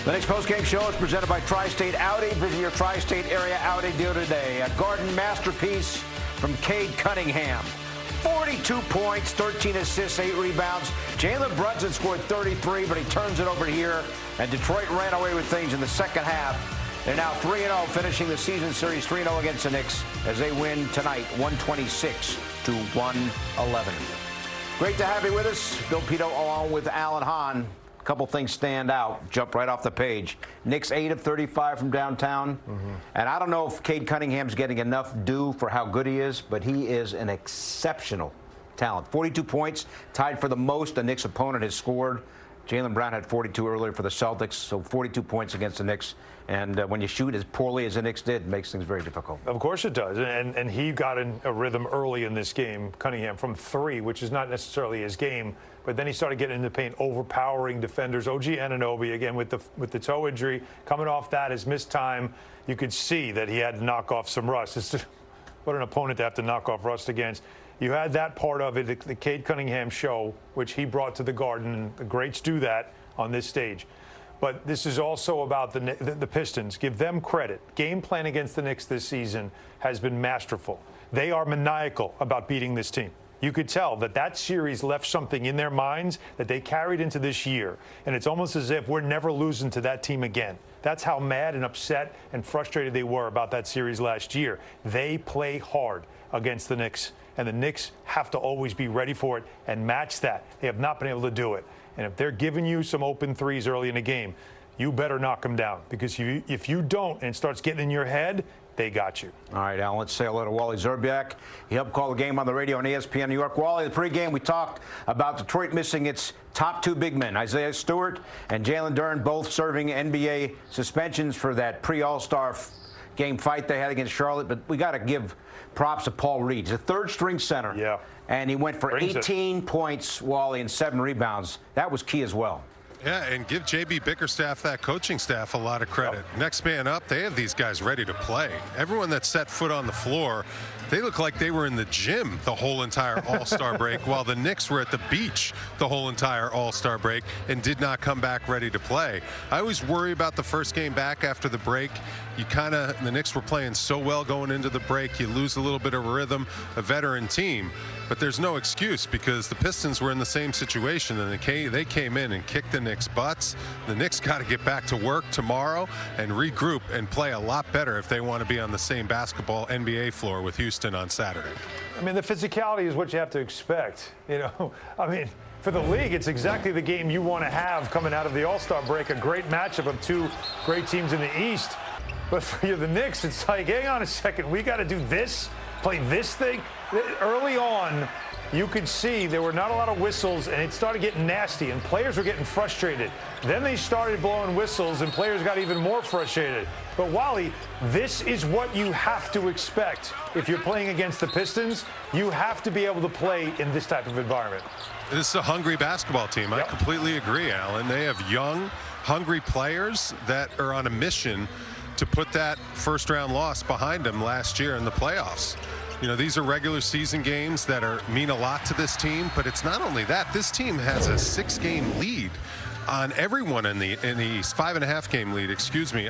The next postgame show is presented by Tri-State Audi. Visit your Tri-State area Audi dealer today. A garden masterpiece from Cade Cunningham. 42 points, 13 assists, 8 rebounds. Jalen Brunson scored 33, but he turns it over here. And Detroit ran away with things in the second half. They're now 3-0, finishing the season series 3-0 against the Knicks as they win tonight, 126-111. Great to have you with us. Bill Pidto along with Alan Hahn. A couple things stand out, jump right off the page. Knicks 8 of 35 from downtown. And I don't know if Cade Cunningham's getting enough due for how good he is, but he is an exceptional talent. 42 points, tied for the most a Knicks opponent has scored. Jaylen Brown had 42 earlier for the Celtics, so 42 points against the Knicks. And when you shoot as poorly as the Knicks did, it makes things very difficult. Of course it does. And he got in a rhythm early in this game, Cunningham, from 3, which is not necessarily his game. But then he started getting into paint, overpowering defenders. OG Anunoby, again, with the toe injury, coming off that, his missed time, you could see that he had to knock off some rust. What an opponent to have to knock off rust against. You had that part of it, the Cade Cunningham show, which he brought to the Garden, and the greats do that on this stage. But this is also about the Pistons. Give them credit. Game plan against the Knicks this season has been masterful. They are maniacal about beating this team. You could tell that series left something in their minds that they carried into this year. And it's almost as if we're never losing to that team again. That's how mad and upset and frustrated they were about that series last year. They play hard against the Knicks, and the Knicks have to always be ready for it and match that. They have not been able to do it. And if they're giving you some open threes early in the game, you better knock them down, because if you don't and it starts getting in your head, they got you. All right, Alan, let's say hello to Wally Szczerbiak. He helped call the game on the radio on ESPN New York. Wally, the pregame, we talked about Detroit missing its top 2 big men, Isaiah Stewart and Jalen Duren, both serving NBA suspensions for that pre-All-Star game fight they had against Charlotte. But we got to give props to Paul Reed. He's a third-string center. Yeah. And he went for 18 points, Wally, and 7 rebounds. That was key as well. Yeah, and give J.B. Bickerstaff, that coaching staff, a lot of credit. Yep. Next man up, they have these guys ready to play. Everyone that set foot on the floor, they look like they were in the gym the whole entire All-Star break, while the Knicks were at the beach the whole entire All-Star break and did not come back ready to play. I always worry about the first game back after the break. The Knicks were playing so well going into the break, you lose a little bit of rhythm, a veteran team. But there's no excuse, because the Pistons were in the same situation, and they came in and kicked the Knicks' butts. The Knicks got to get back to work tomorrow and regroup and play a lot better if they want to be on the same basketball NBA floor with Houston on Saturday. I mean, the physicality is what you have to expect. I mean, for the league, it's exactly the game you want to have coming out of the All-Star break, a great matchup of 2 great teams in the East. But for the Knicks, it's like, hang on a second, we got to do this, play this thing. Early on, you could see there were not a lot of whistles, and it started getting nasty, and players were getting frustrated. Then they started blowing whistles, and players got even more frustrated. But, Wally, this is what you have to expect if you're playing against the Pistons. You have to be able to play in this type of environment. This is a hungry basketball team. Yep. I completely agree, Alan. They have young, hungry players that are on a mission to put that first-round loss behind them last year in the playoffs. These are regular season games that mean a lot to this team, but it's not only that. This team has a 6-game lead on everyone in the East, 5.5-game lead,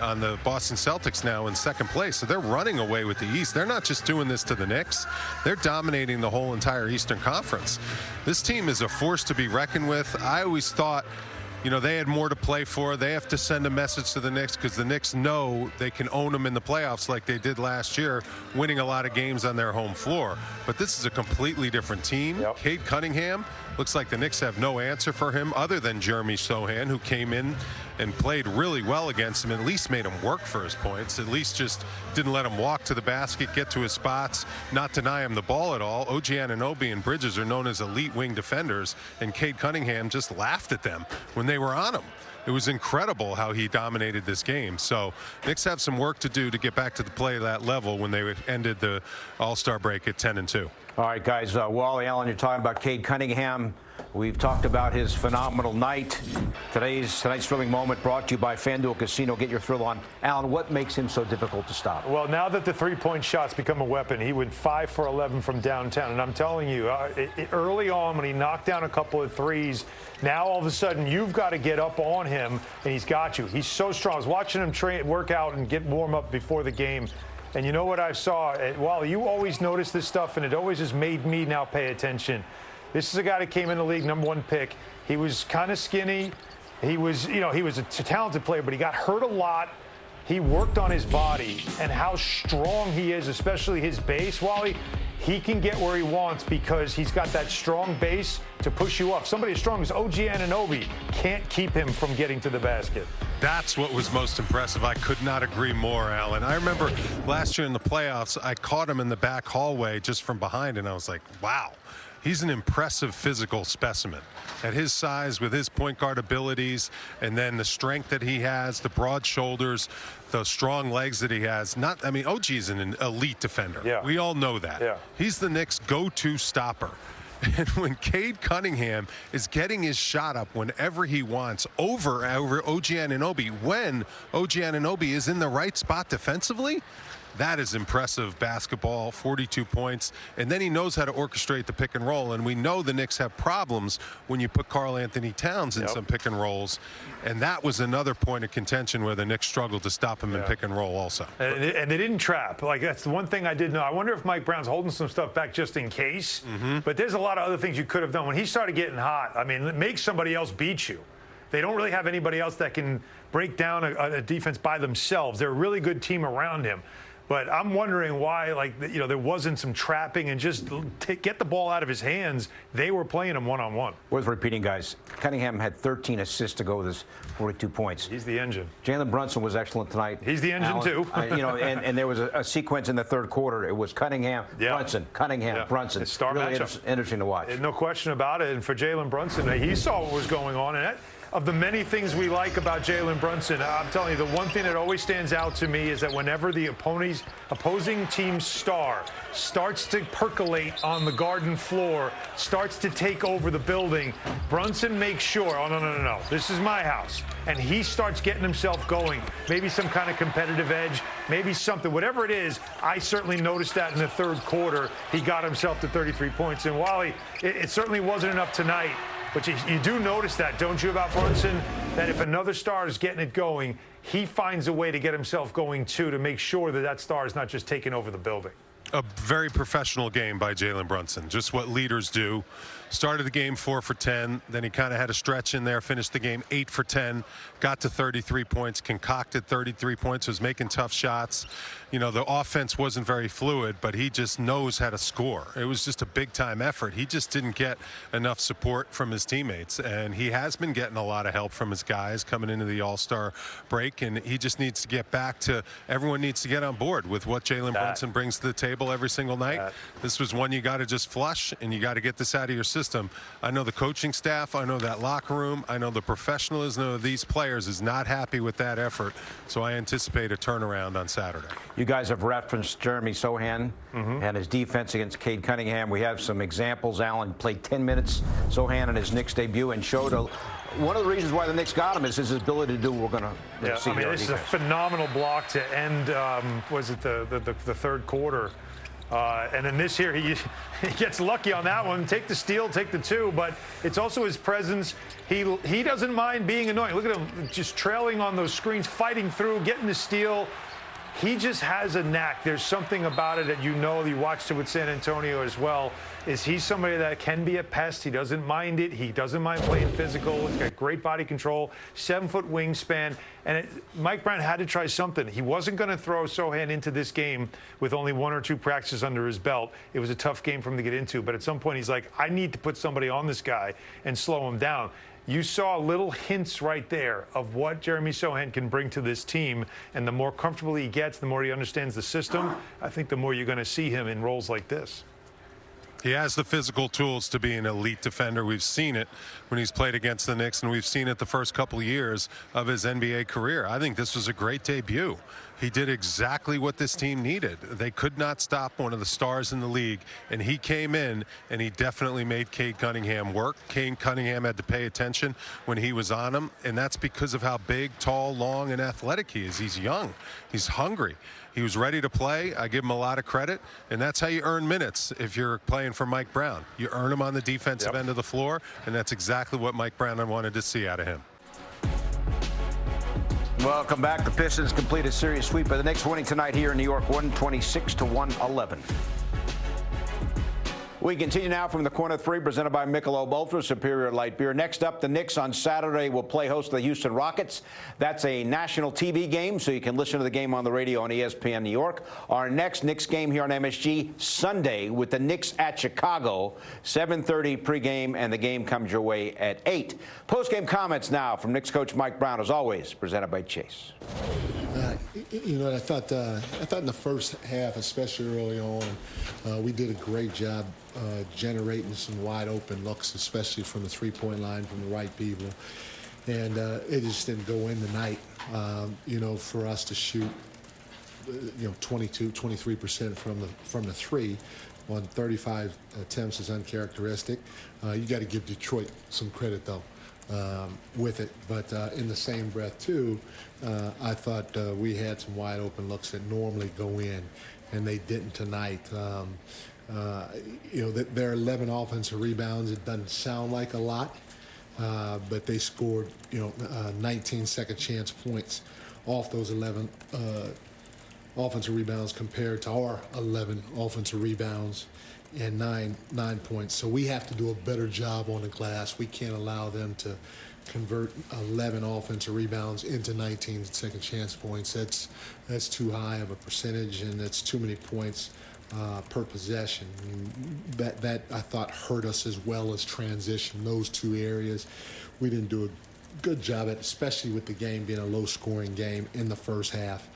on the Boston Celtics now in second place. So they're running away with the East. They're not just doing this to the Knicks. They're dominating the whole entire Eastern Conference. This team is a force to be reckoned with. I always thought, they had more to play for. They have to send a message to the Knicks, because the Knicks know they can own them in the playoffs like they did last year, winning a lot of games on their home floor. But this is a completely different team. Yep. Cade Cunningham, looks like the Knicks have no answer for him other than Jeremy Sohan, who came in and played really well against him, at least made him work for his points, at least just didn't let him walk to the basket, get to his spots, not deny him the ball at all. OG Anunoby and Bridges are known as elite wing defenders, and Cade Cunningham just laughed at them when they were on him. It was incredible how he dominated this game. So Knicks have some work to do to get back to the play that level when they ended the All-Star break at 10-2. All right, guys, Wally, Allen, you're talking about Cade Cunningham. We've talked about his phenomenal night. Tonight's thrilling moment brought to you by FanDuel Casino. Get your thrill on. Alan, what makes him so difficult to stop? Well, now that the three-point shots become a weapon, he went 5 for 11 from downtown. And I'm telling you, early on when he knocked down a couple of threes, now all of a sudden you've got to get up on him, and he's got you. He's so strong. I was watching him work out and get warm up before the game. And you know what I saw? Wally, you always notice this stuff, and it always has made me now pay attention. This is a guy that came in the league, #1 pick. He was kind of skinny. He was a talented player, but he got hurt a lot. He worked on his body and how strong he is, especially his base, Wally. He can get where he wants because he's got that strong base to push you up. Somebody as strong as OG Anunoby can't keep him from getting to the basket. That's what was most impressive. I could not agree more, Alan. I remember last year in the playoffs, I caught him in the back hallway just from behind, and I was like, wow. He's an impressive physical specimen. At his size, with his point guard abilities, and then the strength that he has, the broad shoulders, the strong legs that he has. OG is an elite defender. Yeah. We all know that. Yeah. He's the Knicks' go-to stopper. And when Cade Cunningham is getting his shot up whenever he wants over OG Anunoby, when OG Anunoby is in the right spot defensively, that is impressive basketball, 42 points. And then he knows how to orchestrate the pick and roll. And we know the Knicks have problems when you put Karl Anthony Towns in some pick and rolls. And that was another point of contention where the Knicks struggled to stop him in pick and roll also. And they didn't trap. Like, that's the one thing I did know. I wonder if Mike Brown's holding some stuff back just in case. But there's a lot of other things you could have done. When he started getting hot, I mean, make somebody else beat you. They don't really have anybody else that can break down a defense by themselves. They're a really good team around him. But I'm wondering why, there wasn't some trapping and just get the ball out of his hands. They were playing him one-on-one. Worth repeating, guys. Cunningham had 13 assists to go with his 42 points. He's the engine. Jalen Brunson was excellent tonight. He's the engine, Alan, too. And there was a sequence in the third quarter. It was Cunningham, Brunson, Cunningham, Brunson. It's star really matchup. Interesting to watch. No question about it. And for Jalen Brunson, he saw what was going on. And of the many things we like about Jalen Brunson, I'm telling you, the one thing that always stands out to me is that whenever the opposing team's star starts to percolate on the Garden floor, starts to take over the building, Brunson makes sure, oh, no, this is my house. And he starts getting himself going. Maybe some kind of competitive edge, maybe something, whatever it is. I certainly noticed that in the third quarter. He got himself to 33 points. And Wally, it certainly wasn't enough tonight. But you do notice that, don't you, about Brunson? That if another star is getting it going, he finds a way to get himself going, too, to make sure that star is not just taking over the building. A very professional game by Jalen Brunson. Just what leaders do. Started the game 4 for 10. Then he kind of had a stretch in there. Finished the game 8 for 10. Got to 33 points. Concocted 33 points. Was making tough shots. The offense wasn't very fluid, but he just knows how to score. It was just a big-time effort. He just didn't get enough support from his teammates, and he has been getting a lot of help from his guys coming into the All-Star break, and he just needs to get back to – everyone needs to get on board with what Jalen Brunson brings to the table every single night. This was one you got to just flush, and you got to get this out of your system. I know the coaching staff, I know that locker room, I know the professionalism of these players is not happy with that effort, so I anticipate a turnaround on Saturday. You guys have referenced Jeremy Sohan and his defense against Cade Cunningham. We have some examples. Alan played 10 minutes, Sohan, in his Knicks debut, and showed one of the reasons why the Knicks got him is his ability to do what we're going to see. This is a phenomenal block to end, was it the third quarter? And then this year, he gets lucky on that one. Take the steal, take the two, but it's also his presence. He doesn't mind being annoying. Look at him just trailing on those screens, fighting through, getting the steal. He just has a knack. There's something about it that you watched it with San Antonio as well, is he's somebody that can be a pest. He doesn't mind it. He doesn't mind playing physical. He's got great body control, 7-foot wingspan. And Mike Brown had to try something. He wasn't going to throw Sohan into this game with only 1 or 2 practices under his belt. It was a tough game for him to get into. But at some point, he's like, I need to put somebody on this guy and slow him down. You saw little hints right there of what Jeremy Sohan can bring to this team. And the more comfortable he gets, the more he understands the system, I think the more you're going to see him in roles like this. He has the physical tools to be an elite defender. We've seen it when he's played against the Knicks, and we've seen it the first couple of years of his NBA career. I think this was a great debut. he did exactly what this team needed. They could not stop one of the stars in the league, and he came in and he definitely made Cade Cunningham work. Cade Cunningham had to pay attention when he was on him, and that's because of how big, tall, long, and athletic he is. He's young. He's hungry. He was ready to play. I give him a lot of credit, and that's how you earn minutes if you're playing for Mike Brown. You earn them on the defensive end of the floor, and that's exactly what Mike Brown wanted to see out of him. Welcome back. The Pistons complete a series sweep of the Knicks, winning tonight here in New York, 126-111. We continue now from the corner three, presented by Michelob Ultra Superior Light Beer. Next up, the Knicks on Saturday will play host to the Houston Rockets. That's a national TV game, so you can listen to the game on the radio on ESPN New York. Our next Knicks game here on MSG, Sunday, with the Knicks at Chicago, 7:30 pregame, and the game comes your way at 8. Postgame comments now from Knicks coach Mike Brown, as always, presented by Chase. I thought in the first half, especially early on, we did a great job generating some wide open looks, especially from the three-point line from the right people. And it just didn't go in tonight, for us to shoot, 23% from the three on 35 attempts is uncharacteristic. You got to give Detroit some credit, though. With it, but in the same breath too, I thought we had some wide open looks that normally go in, and they didn't tonight. There are 11 offensive rebounds. It doesn't sound like a lot, but they scored 19 second chance points off those 11 offensive rebounds compared to our 11 offensive rebounds and nine points. So we have to do a better job on the glass. We can't allow them to convert 11 offensive rebounds into 19 second chance points. That's too high of a percentage, and that's too many points per possession. That I thought hurt us as well as transition. Those two areas we didn't do a good job at, especially with the game being a low-scoring game in the first half.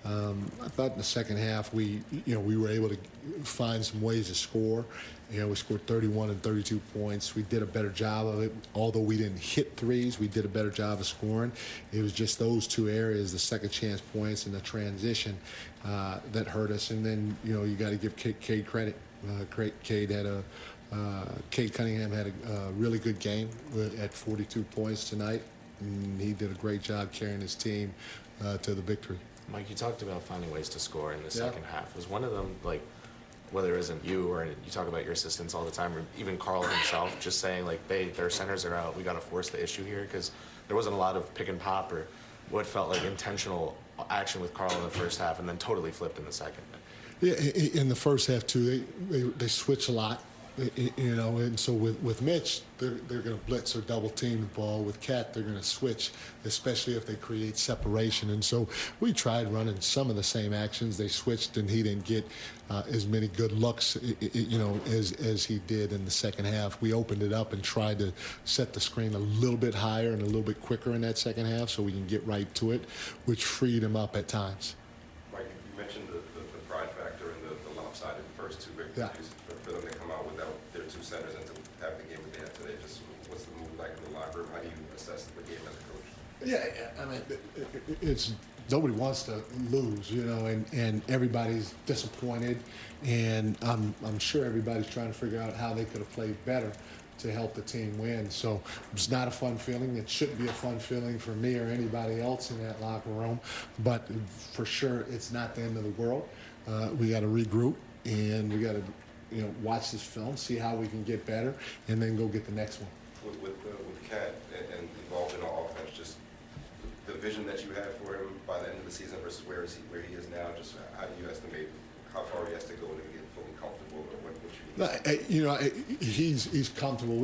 I thought in the second half we were able to find some ways to score. We scored 31 and 32 points. We did a better job of it. Although we didn't hit threes, we did a better job of scoring. It was just those two areas, the second chance points and the transition, that hurt us. And then, you got to give Cade credit. Cade Cunningham had a really good game at 42 points tonight, and he did a great job carrying his team to the victory. Mike, you talked about finding ways to score in the second half. Was one of them, like, whether it isn't you or you talk about your assistants all the time, or even Carl himself, just saying, like, their centers are out, we got to force the issue here? Because there wasn't a lot of pick and pop or what felt like intentional action with Carl in the first half, and then totally flipped in the second. Yeah, in the first half, too, they switch a lot. And so with Mitch, they're going to blitz or double team the ball. With Cat, they're going to switch, especially if they create separation. And so we tried running some of the same actions. They switched, and he didn't get as many good looks, as he did in the second half. We opened it up and tried to set the screen a little bit higher and a little bit quicker in that second half so we can get right to it, which freed him up at times. Mike, you mentioned the pride factor and the lopsided first two victories. Yeah. For them to come out without their two centers and to have the game that they had today, just what's the mood like in the locker room? How do you assess the game as a coach? Yeah, I mean, it's nobody wants to lose, and everybody's disappointed, and I'm sure everybody's trying to figure out how they could have played better to help the team win. So it's not a fun feeling. It shouldn't be a fun feeling for me or anybody else in that locker room, but for sure it's not the end of the world. We got to regroup, and we got to watch this film, see how we can get better, and then go get the next one. With Cat and involved in our offense, just the vision that you had for him by the end of the season versus where he is now, just how do you estimate how far he has to go to get fully comfortable, or what you need? He's comfortable.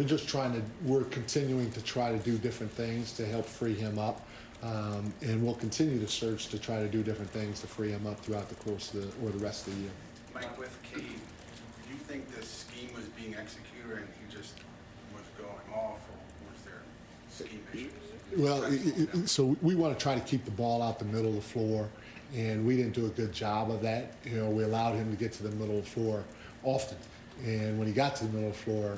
We're continuing to try to do different things to help free him up. And we'll continue to search to try to do different things to free him up throughout the course of the rest of the year. Mike, with Cade, do you think this scheme was being executed and he just was going off, or was there scheme issues? Well, so we want to try to keep the ball out the middle of the floor, and we didn't do a good job of that. We allowed him to get to the middle of the floor often. And when he got to the middle of the floor,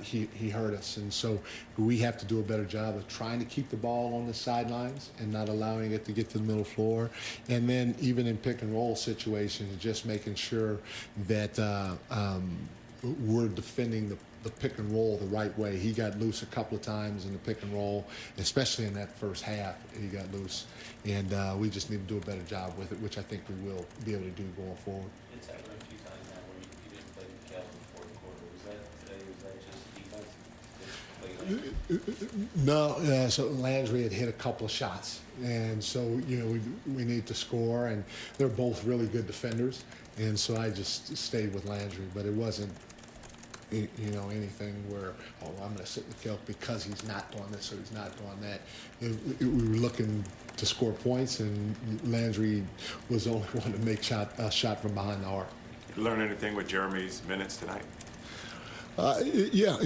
he hurt us. And so we have to do a better job of trying to keep the ball on the sidelines and not allowing it to get to the middle of the floor. And then even in pick and roll situations, just making sure that we're defending the pick and roll the right way. He got loose a couple of times in the pick and roll, especially in that first half. He got loose, and we just need to do a better job with it, which I think we will be able to do going forward. It's happened a few times now where you didn't play the Cavs in the fourth quarter. Was that today? Was that just defense? No, so Landry had hit a couple of shots, and so we need to score, and they're both really good defenders, and so I just stayed with Landry, but it wasn't anything where, I'm going to sit with Kelk because he's not doing this or he's not doing that. We were looking to score points, and Landry was the only one to make a shot from behind the arc. You learn anything with Jeremy's minutes tonight? Yeah,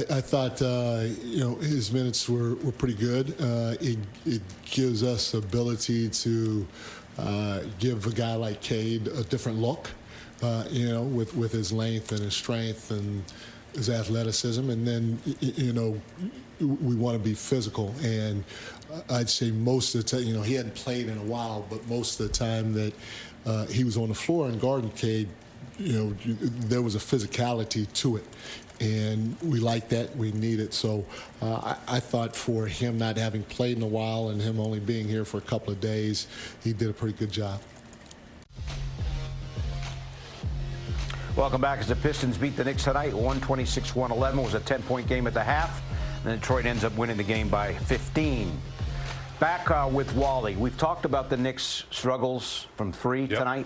I thought his minutes were pretty good. It gives us ability to give a guy like Cade a different look. With his length and his strength and his athleticism. And then, we want to be physical. And I'd say most of the time, he hadn't played in a while, but most of the time that he was on the floor in guarding Cade, there was a physicality to it. And we like that. We need it. So I thought for him not having played in a while and him only being here for a couple of days, he did a pretty good job. Welcome back as the Pistons beat the Knicks tonight, 126-111. It was a 10-point game at the half. And then Detroit ends up winning the game by 15. Back with Wally. We've talked about the Knicks' struggles from three tonight,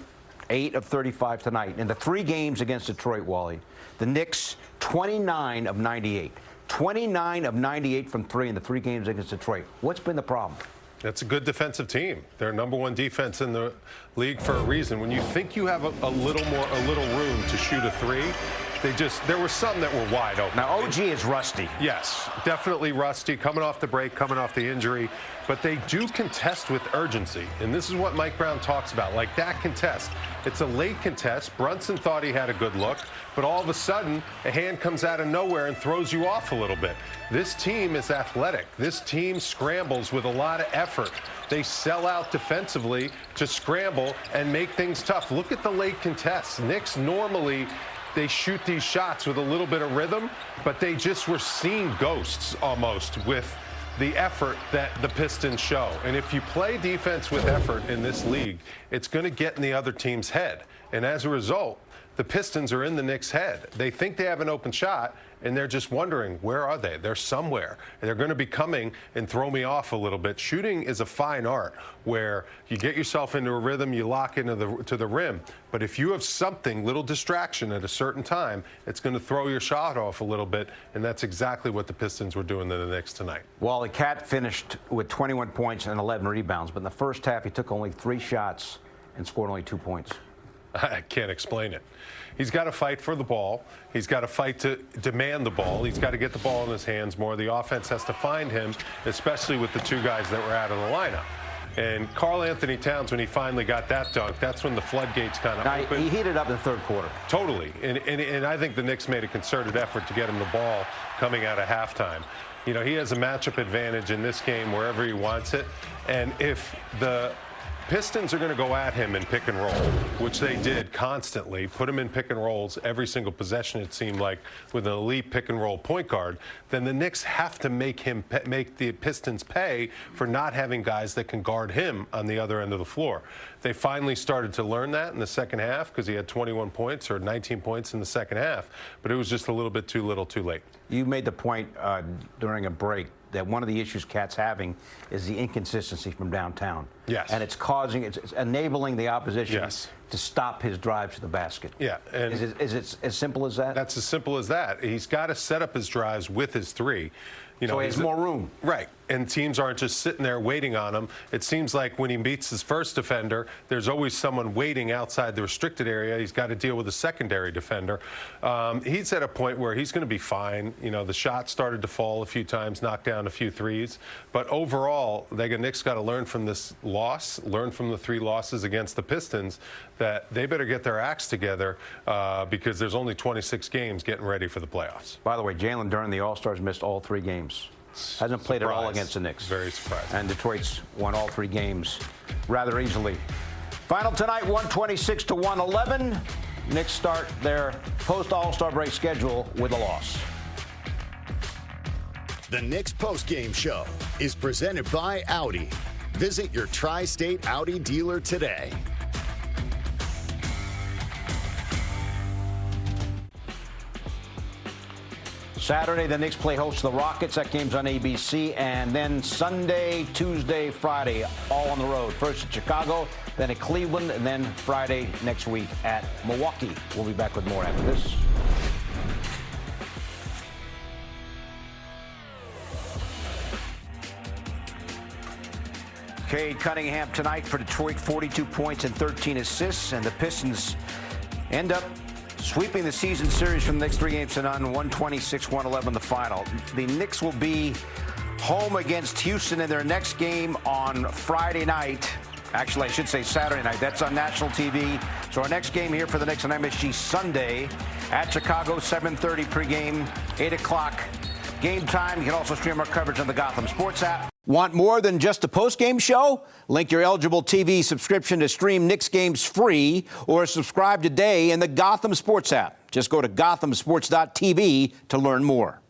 8 of 35 tonight. In the 3 games against Detroit, Wally, the Knicks 29 of 98. 29 of 98 from 3 in the 3 games against Detroit. What's been the problem? That's a good defensive team. They're #1 defense in the league for a reason. When you think you have a little room to shoot a 3, there were some that were wide open. Now, OG is rusty. Yes, definitely rusty, coming off the break, coming off the injury. But they do contest with urgency. And this is what Mike Brown talks about, like that contest. It's a late contest. Brunson thought he had a good look, but all of a sudden, a hand comes out of nowhere and throws you off a little bit. This team is athletic. This team scrambles with a lot of effort. They sell out defensively to scramble and make things tough. Look at the late contests. Knicks normally, they shoot these shots with a little bit of rhythm, but they just were seeing ghosts almost with the effort that the Pistons show. And if you play defense with effort in this league, it's going to get in the other team's head. And as a result, the Pistons are in the Knicks' head. They think they have an open shot, and they're just wondering, where are they? They're somewhere. And they're going to be coming and throw me off a little bit. Shooting is a fine art where you get yourself into a rhythm, you lock into the rim. But if you have something, little distraction at a certain time, it's going to throw your shot off a little bit, and that's exactly what the Pistons were doing to the Knicks tonight. Wally Cat finished with 21 points and 11 rebounds, but in the first half he took only 3 shots and scored only 2 points. I can't explain it. He's got to fight for the ball. He's got to fight to demand the ball. He's got to get the ball in his hands more. The offense has to find him, especially with the 2 guys that were out of the lineup. And Karl Anthony Towns, when he finally got that dunk, that's when the floodgates kind of opened. He heated up in the third quarter. Totally. And I think the Knicks made a concerted effort to get him the ball coming out of halftime. He has a matchup advantage in this game wherever he wants it. And if the Pistons are going to go at him in pick and roll, which they did constantly, put him in pick and rolls every single possession, it seemed like, with an elite pick and roll point guard, then the Knicks have to make the Pistons pay for not having guys that can guard him on the other end of the floor. They finally started to learn that in the second half because he had 21 points or 19 points in the second half, but it was just a little bit too little too late. You made the point during a break that one of the issues Cat's having is the inconsistency from downtown. Yes. And it's enabling the opposition to stop his drive to the basket. Yeah. And is it as simple as that? That's as simple as that. He's got to set up his drives with his 3. So he has more room. Right. and teams aren't just sitting there waiting on him. It seems like when he beats his first defender, there's always someone waiting outside the restricted area. He's got to deal with a secondary defender. He's at a point where he's going to be fine. You know, the shot started to fall a few times, knocked down a few threes. But overall, the Knicks got to learn from this loss, learn from the 3 losses against the Pistons, that they better get their acts together because there's only 26 games getting ready for the playoffs. By the way, Jalen Duren, the All-Stars, missed all 3 games. Hasn't played at all Surprise. against the Knicks. Very surprised. And Detroit's won all 3 games rather easily. Final tonight, 126 to 111. Knicks start their post-All-Star break schedule with a loss. The Knicks postgame show is presented by Audi. Visit your tri-state Audi dealer today. Saturday, the Knicks play host to the Rockets. That game's on ABC. And then Sunday, Tuesday, Friday, all on the road. First at Chicago, then at Cleveland, and then Friday next week at Milwaukee. We'll be back with more after this. Cade Cunningham tonight for Detroit, 42 points and 13 assists. And the Pistons end up sweeping the season series from the next 3 games to none, 126-111 the final. The Knicks will be home against Houston in their next game on Friday night. Actually, I should say Saturday night. That's on national TV. So our next game here for the Knicks on MSG Sunday at Chicago, 7:30 pregame, 8 o'clock game time. You can also stream our coverage on the Gotham Sports App. Want more than just a post-game show? Link your eligible TV subscription to stream Knicks games free or subscribe today in the Gotham Sports App. Just go to gothamsports.tv to learn more.